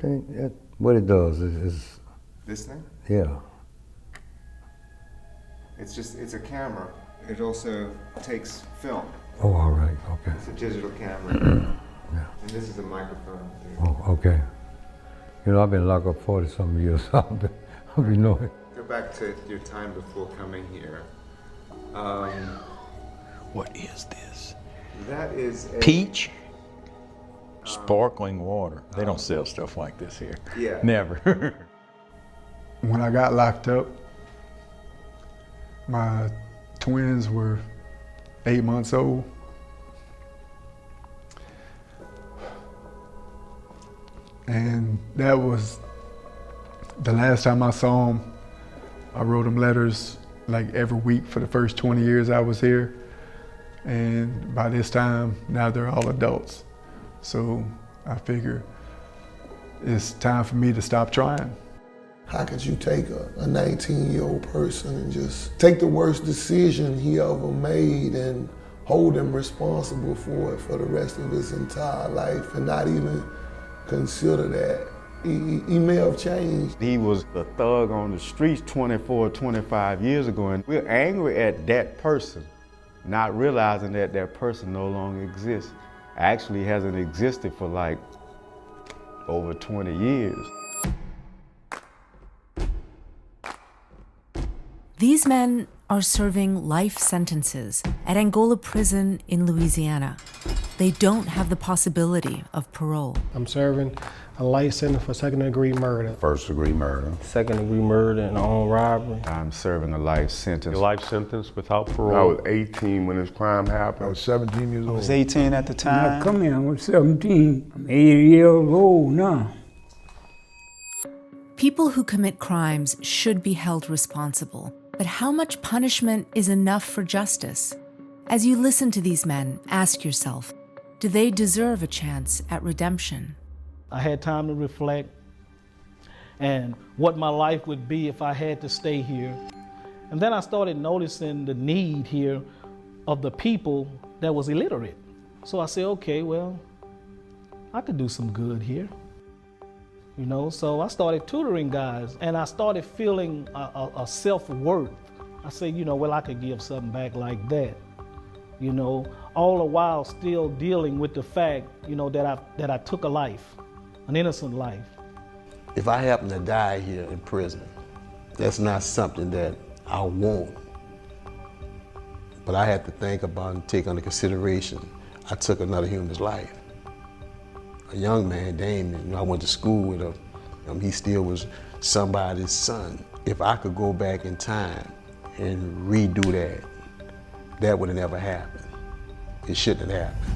think that what it does is This thing? yeah. It's a camera. It also takes film. Oh, all right, okay. It's a digital camera. Yeah. And this is a microphone. Oh, okay. You know, I've been locked up 40-some years. I'll be knowing. Go back to your time before coming here. What is this? That is a... Peach? Sparkling water. They don't sell stuff like this here. Yeah. Never. When I got locked up, my twins were 8 months old. And that was the last time I saw them. I wrote them letters like every week for the first 20 years I was here. And by this time, now they're all adults. So I figure it's time for me to stop trying. How could you take a 19-year-old person and just take the worst decision he ever made and hold him responsible for it for the rest of his entire life and not even consider that? He may have changed. He was a thug on the streets 24, 25 years ago, and we're angry at that person, not realizing that that person no longer exists. Actually hasn't existed for like over 20 years. These men are serving life sentences at Angola Prison in Louisiana. They don't have the possibility of parole. I'm serving a life sentence for second-degree murder. First-degree murder. Second-degree murder and armed robbery. I'm serving a life sentence. A life sentence without parole. I was 18 when this crime happened. I was 17 years old. I was 18 at the time. I come here, I was 17. I'm 80 years old now. People who commit crimes should be held responsible. But how much punishment is enough for justice? As you listen to these men, ask yourself, do they deserve a chance at redemption? I had time to reflect and what my life would be if I had to stay here. And then I started noticing the need here of the people that was illiterate. So I said, okay, well, I could do some good here. You know, so I started tutoring guys and I started feeling a self-worth. I said, you know, well, I could give something back like that. You know, all the while still dealing with the fact, you know, that I took a life, an innocent life. If I happen to die here in prison, that's not something that I want. But I had to think about and take under consideration, I took another human's life. A young man, Damien, you know, I went to school with him. He still was somebody's son. If I could go back in time and redo that, that would have never happened. It shouldn't have happened.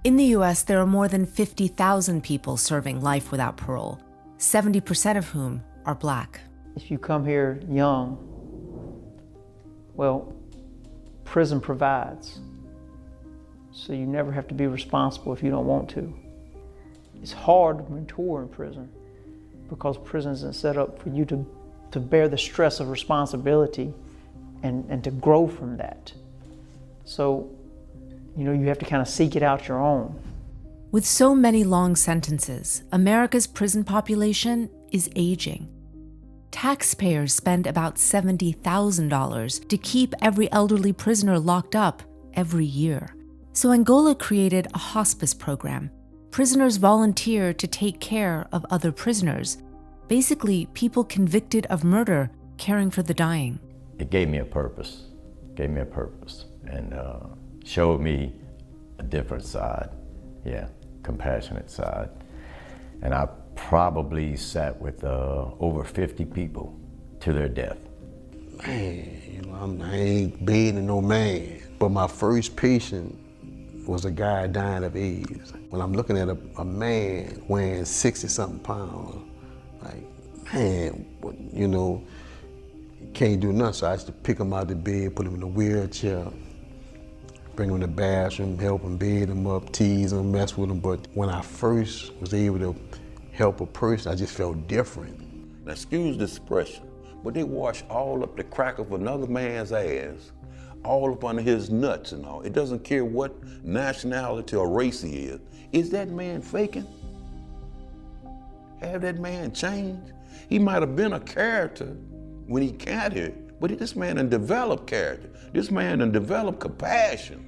In the US, there are more than 50,000 people serving life without parole, 70% of whom are Black. If you come here young, well, prison provides. So you never have to be responsible if you don't want to. It's hard to mentor in prison because prison isn't set up for you to bear the stress of responsibility and to grow from that. So, you know, you have to kind of seek it out your own. With so many long sentences, America's prison population is aging. Taxpayers spend about $70,000 to keep every elderly prisoner locked up every year. So Angola created a hospice program. Prisoners volunteer to take care of other prisoners, basically people convicted of murder caring for the dying. It gave me a purpose, and showed me a different side, compassionate side. And I probably sat with over 50 people to their death. Man, you know, I ain't begging no man, but my first patient was a guy dying of AIDS. When I'm looking at a man weighing 60-something pounds, like, man, you know, can't do nothing. So I used to pick him out of the bed, put him in a wheelchair, bring him in the bathroom, help him, bed him up, tease him, mess with him. But when I first was able to help a person, I just felt different. Now, excuse the expression, but they wash all up the crack of another man's ass, all up under his nuts and all. It doesn't care what nationality or race he is. Is that man faking? have that man change? He might have been a character when he got here, but this man done developed character. This man done developed compassion.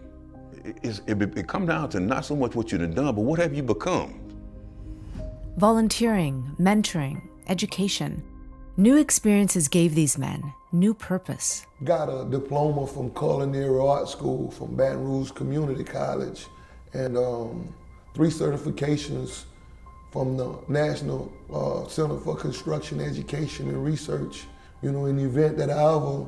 It come down to not so much what you done done, but what have you become? Volunteering, mentoring, education. New experiences gave these men new purpose. Got a diploma from Culinary Art School from Baton Rouge Community College and 3 certifications from the National Center for Construction Education and Research. You know, in the event that I ever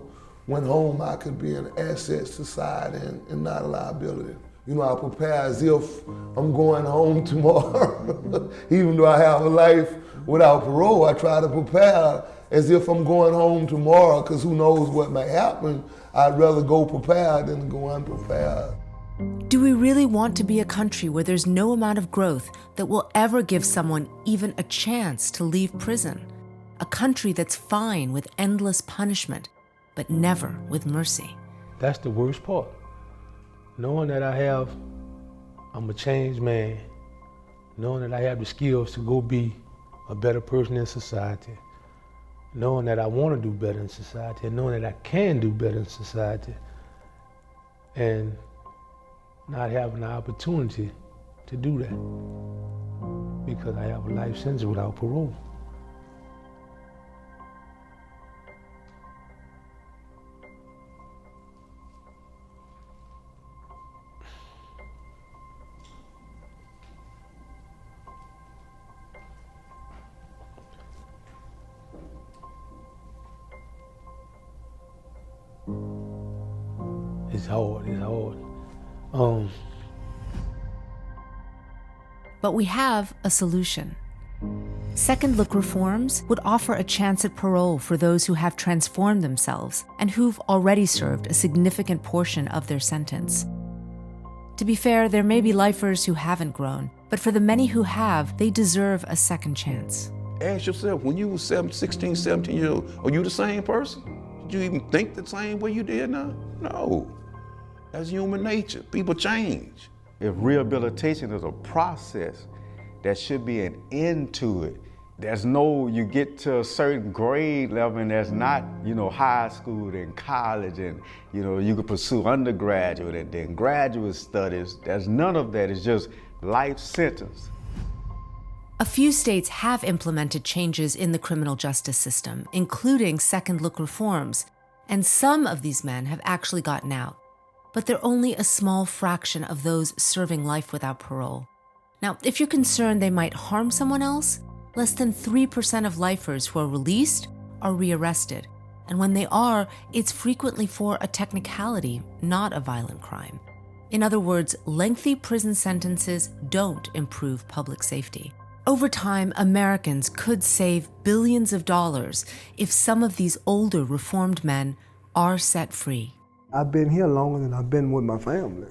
went home, I could be an asset to society and not a liability. You know, I prepare as if I'm going home tomorrow. Even though I have a life without parole, I try to prepare as if I'm going home tomorrow, because who knows what may happen. I'd rather go prepared than go unprepared. Do we really want to be a country where there's no amount of growth that will ever give someone even a chance to leave prison? A country that's fine with endless punishment, but never with mercy. That's the worst part. Knowing that I'm a changed man, knowing that I have the skills to go be a better person in society, knowing that I want to do better in society, and knowing that I can do better in society, and not having the opportunity to do that because I have a life sentence without parole. It's hard. But we have a solution. Second Look reforms would offer a chance at parole for those who have transformed themselves and who've already served a significant portion of their sentence. To be fair, there may be lifers who haven't grown, but for the many who have, they deserve a second chance. Ask yourself, when you were 16, 17 years old, are you the same person? Did you even think the same way you did now? No. That's human nature. People change. If rehabilitation is a process, there should be an end to it. There's no, you get to a certain grade level and there's not, high school and college and, you can pursue undergraduate and then graduate studies. There's none of that. It's just life sentence. A few states have implemented changes in the criminal justice system, including Second Look reforms, and some of these men have actually gotten out. But they're only a small fraction of those serving life without parole. Now, if you're concerned they might harm someone else, less than 3% of lifers who are released are rearrested. And when they are, it's frequently for a technicality, not a violent crime. In other words, lengthy prison sentences don't improve public safety. Over time, Americans could save billions of dollars if some of these older reformed men are set free. I've been here longer than I've been with my family.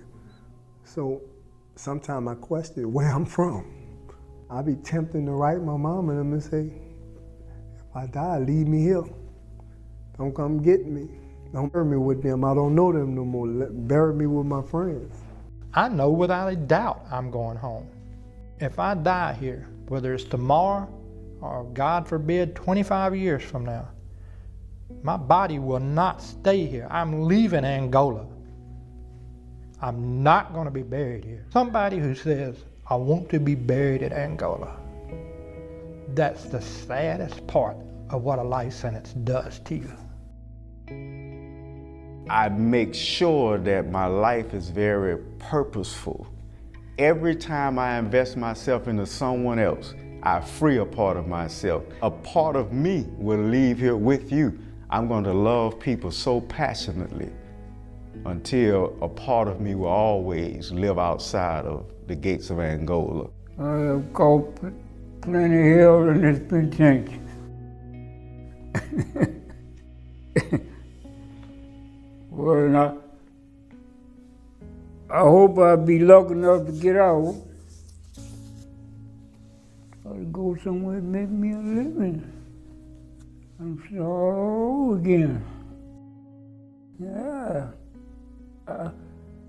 So sometimes I question where I'm from. I be tempted to write my mom and them and say, if I die, leave me here. Don't come get me. Don't bury me with them. I don't know them no more. Bury me with my friends. I know without a doubt I'm going home. If I die here, whether it's tomorrow or God forbid 25 years from now, my body will not stay here. I'm leaving Angola. I'm not going to be buried here. Somebody who says, I want to be buried in Angola, that's the saddest part of what a life sentence does to you. I make sure that my life is very purposeful. Every time I invest myself into someone else, I free a part of myself. A part of me will leave here with you. I'm going to love people so passionately until a part of me will always live outside of the gates of Angola. I have caught plenty of hell in this penitentiary. Well, I hope I'll be lucky enough to get out. I'll go somewhere and make me a living. I'm so again. Yeah.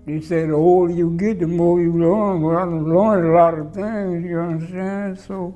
They say the older you get, the more you learn. Well, I've learned a lot of things, you understand? So